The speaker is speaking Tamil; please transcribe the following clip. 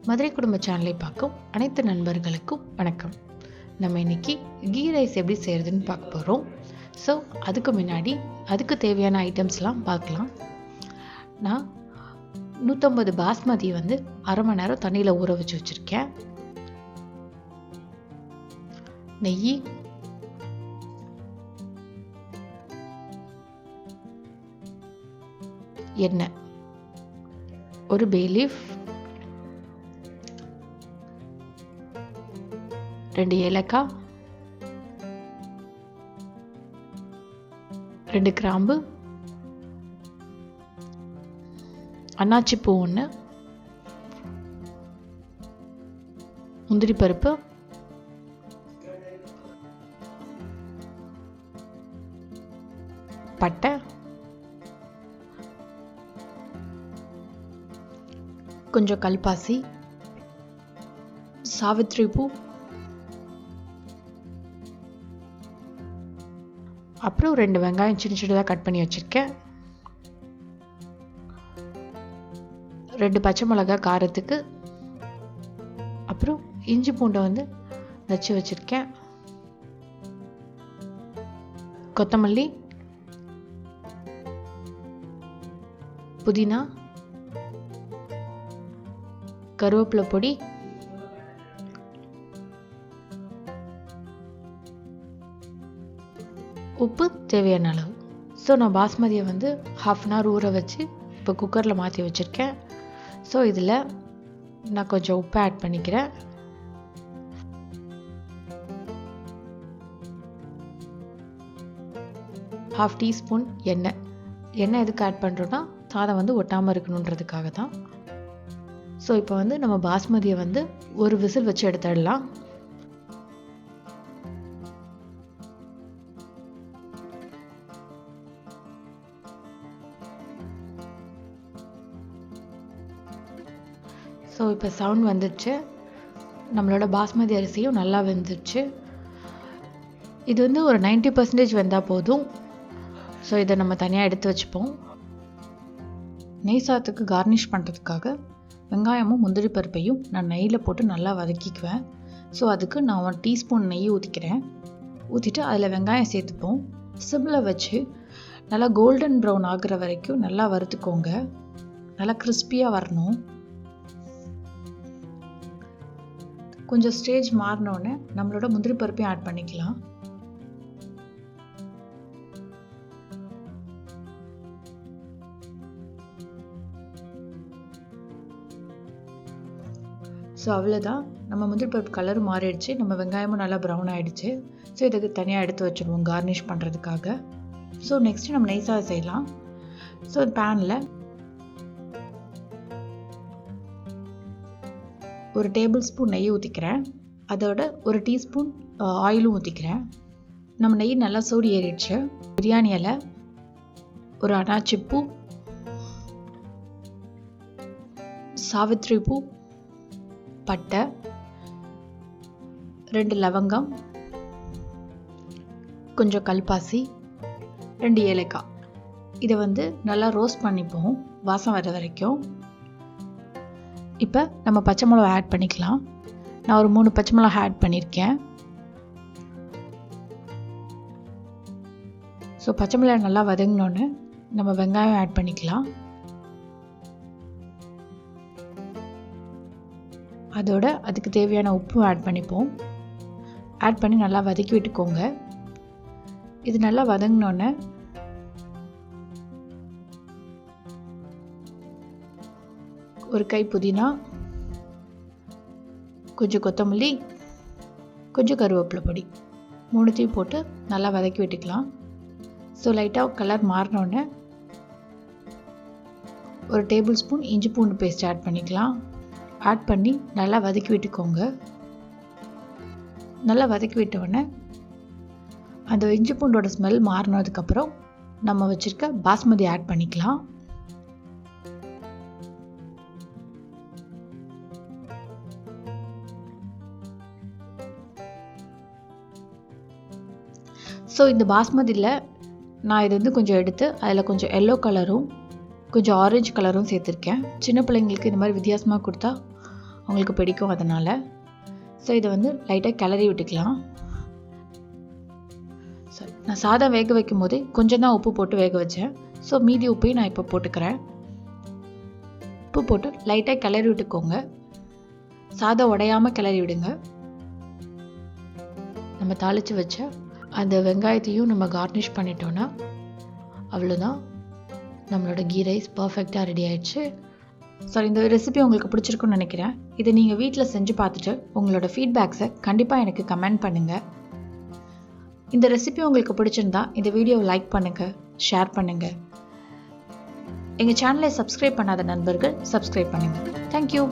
மதுரை குடும்ப சேனலை பார்க்கும் அனைத்து நண்பர்களுக்கும் வணக்கம். நம்ம இன்னைக்கு கீ ரைஸ் எப்படி செய்கிறதுன்னு பார்க்க போகிறோம். ஸோ அதுக்கு முன்னாடி அதுக்கு தேவையான ஐட்டம்ஸ்லாம் பார்க்கலாம். நான் 150 பாஸ்மதி அரை மணி நேரம் தண்ணியில் ஊற வச்சு வச்சுருக்கேன். நெய், எண்ணெய், ஒரு பே லீஃப், 2 ஏலக்காய், 2 கிராம்பு, அன்னாச்சி பூ 1, முந்திரி பருப்பு, பட்டை, கொஞ்சம் கல்பாசி, சாவித்திரி பூ, அப்புறம் 2 வெங்காயம் சின்ன சின்னதாக கட் பண்ணி வச்சுருக்கேன். 2 பச்சை மிளகாய் காரத்துக்கு, அப்புறம் இஞ்சி பூண்டை நச்சு வச்சுருக்கேன். கொத்தமல்லி, புதினா, கருவேப்பிலை பொடி, உப்பு தேவையான அளவு. ஸோ நான் பாஸ்மதியை 1/2 அன் ஹவர் ஊற வச்சு இப்போ குக்கரில் மாற்றி வச்சுருக்கேன். ஸோ இதில் நான் கொஞ்சம் உப்பு ஆட் பண்ணிக்கிறேன். ½ டீஸ்பூன் எண்ணெய். எண்ணெய் எதுக்கு ஆட் பண்ணுறோன்னா சாதம் ஒட்டாமல் இருக்கணுன்றதுக்காக தான். ஸோ இப்போ நம்ம பாஸ்மதியை ஒரு விசில் வச்சு எடுத்துடலாம். ஸோ இப்போ சவுண்ட் வந்துடுச்சு. நம்மளோட பாஸ்மதி அரிசியும் நல்லா வெந்துடுச்சு. இது ஒரு 90% வெந்தால் போதும். ஸோ இதை நம்ம தனியாக எடுத்து வச்சுப்போம். நெய் சாதத்துக்கு கார்னிஷ் பண்ணுறதுக்காக வெங்காயமும் முந்திரி பருப்பையும் நான் நெய்யில் போட்டு நல்லா வதக்கிக்குவேன். ஸோ அதுக்கு நான் 1 டீஸ்பூன் நெய் ஊற்றிக்கிறேன். ஊற்றிட்டு அதில் வெங்காயம் சேர்த்துப்போம். சிம்மில் வச்சு நல்லா கோல்டன் ப்ரௌன் ஆகுற வரைக்கும் நல்லா வறுத்துக்கோங்க. நல்லா கிறிஸ்பியாக வரணும். கொஞ்சம் ஸ்டேஜ் மாறினோடனே நம்மளோட முந்திரி பருப்பையும் ஆட் பண்ணிக்கலாம். ஸோ அவ்வளோதான், நம்ம முந்திரி பருப்பு கலர் மாறிடுச்சு. நம்ம வெங்காயமும் நல்லா ப்ரௌன் ஆகிடுச்சு. ஸோ இதுக்கு தனியாக எடுத்து வச்சுருவோம் கார்னிஷ் பண்ணுறதுக்காக. ஸோ நெக்ஸ்ட்டு நம்ம நெய் சாதம் செய்யலாம். ஸோ பேனில் 1 டேபிள் ஸ்பூன் நெய் ஊற்றிக்கிறேன். அதோட 1 டீஸ்பூன் ஆயிலும் ஊற்றிக்கிறேன். நம்ம நெய் நல்லா சூடு ஏறிடுச்சு. பிரியாணி இலை, ஒரு அன்னாச்சி பூ, சாவித்திரி பூ, பட்டை, 2 லவங்கம், கொஞ்சம் கல்பாசி, 2 ஏலக்காய். இதை நல்லா ரோஸ்ட் பண்ணிப்போம் வாசம் வர வரைக்கும். இப்போ நம்ம பச்சை மிளகா ஆட் பண்ணிக்கலாம். நான் ஒரு 3 பச்சை மிளகா ஆட் பண்ணியிருக்கேன். ஸோ பச்சை மிளகாய் நல்லா வதங்கினோன்னு நம்ம வெங்காயம் ஆட் பண்ணிக்கலாம். அதோட அதுக்கு தேவையான உப்பு ஆட் பண்ணிப்போம். ஆட் பண்ணி நல்லா வதக்கி விட்டுக்கோங்க. இது நல்லா வதங்கினோன்னே ஒரு கை புதினா, கொஞ்சம் கொத்தமல்லி, கொஞ்சம் கருவேப்பிலை பொடி 3த்தையும் போட்டு நல்லா வதக்கி விட்டுக்கலாம். ஸோ லைட்டாக கலர் மாறினோன்னே ஒரு டேபிள் ஸ்பூன் இஞ்சி பூண்டு பேஸ்ட் ஆட் பண்ணிக்கலாம். ஆட் பண்ணி நல்லா வதக்கி விட்டுக்கோங்க. நல்லா வதக்கி விட்டோடனே அந்த இஞ்சி பூண்டோட ஸ்மெல் மாறினதுக்கப்புறம் நம்ம வச்சுருக்க பாஸ்மதி ஆட் பண்ணிக்கலாம். ஸோ இந்த பாஸ்மதியில் நான் இது கொஞ்சம் எடுத்து அதில் கொஞ்சம் எல்லோ கலரும் கொஞ்சம் ஆரஞ்சு கலரும் சேர்த்துருக்கேன். சின்ன பிள்ளைங்களுக்கு இந்த மாதிரி வித்தியாசமாக கொடுத்தா உங்களுக்கு பிடிக்கும் அதனால். ஸோ இதை வந்து லைட்டாக கிளறி விட்டுக்கலாம். ஸோ நான் சாதம் வேக வைக்கும் போதே கொஞ்சம் தான் உப்பு போட்டு வேக வச்சேன். ஸோ மீதி உப்பையும் நான் இப்போ போட்டுக்கிறேன். உப்பு போட்டு லைட்டாக கிளறி விட்டுக்கோங்க. சாதம் உடையாமல் கிளறி விடுங்க. நம்ம தாளித்து வச்ச அந்த வெங்காயத்தையும் நம்ம கார்னிஷ் பண்ணிட்டோன்னா அவ்வளோதான், நம்மளோட கீ ரைஸ் பர்ஃபெக்டாக ரெடி ஆயிடுச்சு. ஸோ இந்த ரெசிபி உங்களுக்கு பிடிச்சிருக்குன்னு நினைக்கிறேன். இதை நீங்கள் வீட்டில் செஞ்சு பார்த்துட்டு உங்களோட ஃபீட்பேக்ஸை கண்டிப்பாக எனக்கு கமெண்ட் பண்ணுங்கள். இந்த ரெசிபி உங்களுக்கு பிடிச்சிருந்தா இந்த வீடியோவை லைக் பண்ணுங்கள், ஷேர் பண்ணுங்கள். எங்கள் சேனலை சப்ஸ்கிரைப் பண்ணாத நண்பர்கள் சப்ஸ்கிரைப் பண்ணுங்கள். தேங்க்யூ.